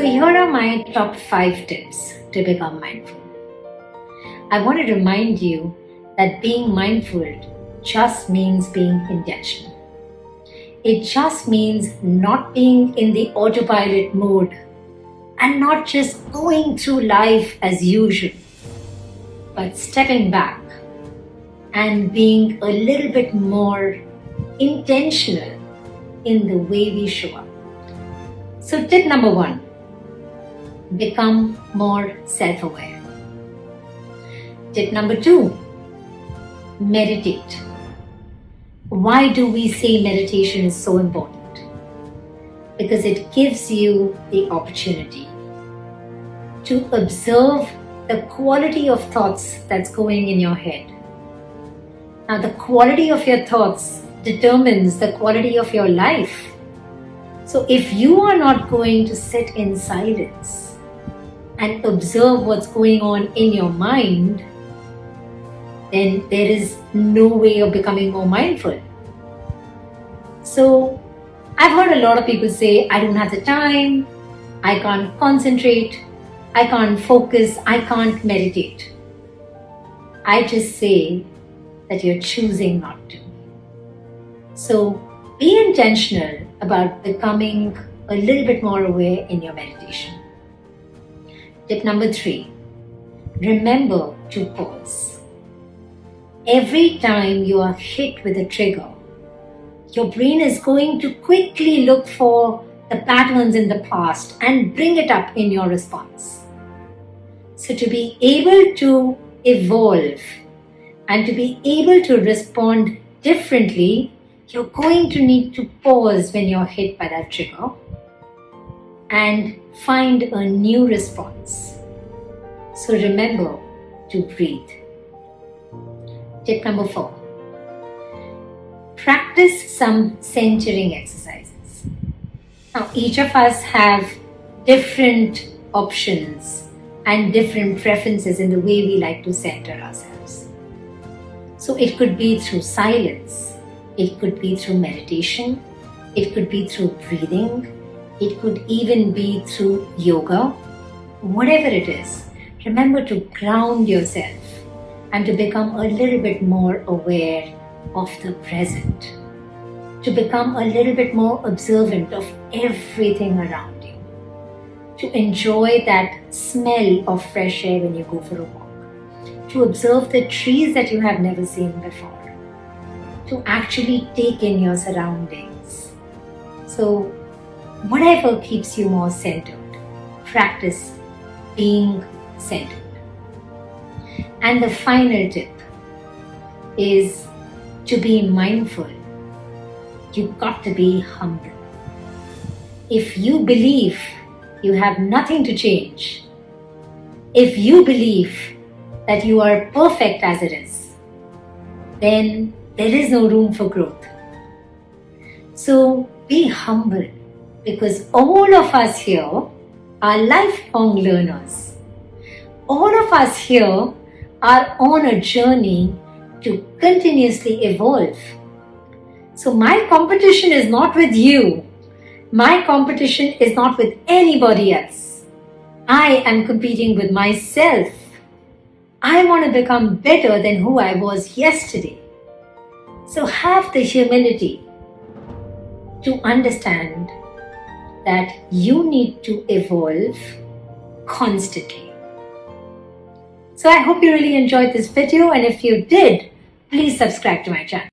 here are my top 5 tips to become mindful. I want to remind you that being mindful just means being intentional. It just means not being in the autopilot mode and not just going through life as usual, but stepping back and being a little bit more intentional in the way we show up. So tip number 1, become more self-aware. Tip number 2, meditate. Why do we say meditation is so important? Because it gives you the opportunity to observe the quality of thoughts that's going in your head. Now, the quality of your thoughts determines the quality of your life. So if you are not going to sit in silence and observe what's going on in your mind, then there is no way of becoming more mindful. So I've heard a lot of people say, I don't have the time, I can't concentrate, I can't focus, I can't meditate. I just say that you're choosing not to. So be intentional about becoming a little bit more aware in your meditation. Tip number 3, remember to pause. Every time you are hit with a trigger, your brain is going to quickly look for the patterns in the past and bring it up in your response. So to be able to evolve and to be able to respond differently, you're going to need to pause when you're hit by that trigger and find a new response. So remember to breathe. Tip number 4, practice some centering exercises. Now, each of us have different options and different preferences in the way we like to center ourselves. So it could be through silence, it could be through meditation, it could be through breathing, it could even be through yoga. Whatever it is, remember to ground yourself and to become a little bit more aware of the present, to become a little bit more observant of everything around you, to enjoy that smell of fresh air when you go for a walk, to observe the trees that you have never seen before, to actually take in your surroundings. So whatever keeps you more centered, practice being centered. And the final tip is to be mindful. You've got to be humble. If you believe you have nothing to change, if you believe that you are perfect as it is, then there is no room for growth. So be humble, because all of us here are lifelong learners. All of us here are on a journey to continuously evolve. So my competition is not with you. My competition is not with anybody else. I am competing with myself. I want to become better than who I was yesterday. So have the humility to understand that you need to evolve constantly. So I hope you really enjoyed this video, and if you did, please subscribe to my channel.